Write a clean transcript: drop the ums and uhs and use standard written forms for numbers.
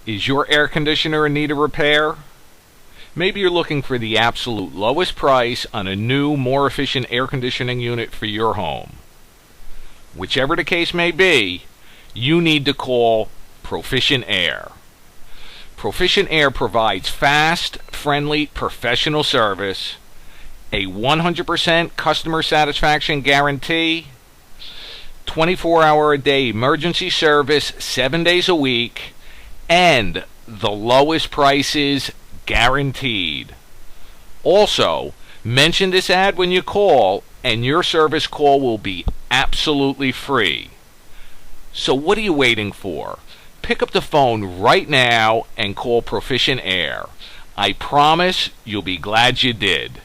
Is your air conditioner in need of repair? Maybe you're looking for the absolute lowest price on a new, more efficient air conditioning unit for your home. Whichever the case may be, you need to call Proficient Air. Proficient Air provides fast, friendly, professional service, a 100% customer satisfaction guarantee, 24-hour-a-day emergency service 7 days a week, and the lowest prices guaranteed. Also, mention this ad when you call, and your service call will be absolutely free. So what are you waiting for? Pick up the phone right now and call Proficient Air. I promise you'll be glad you did.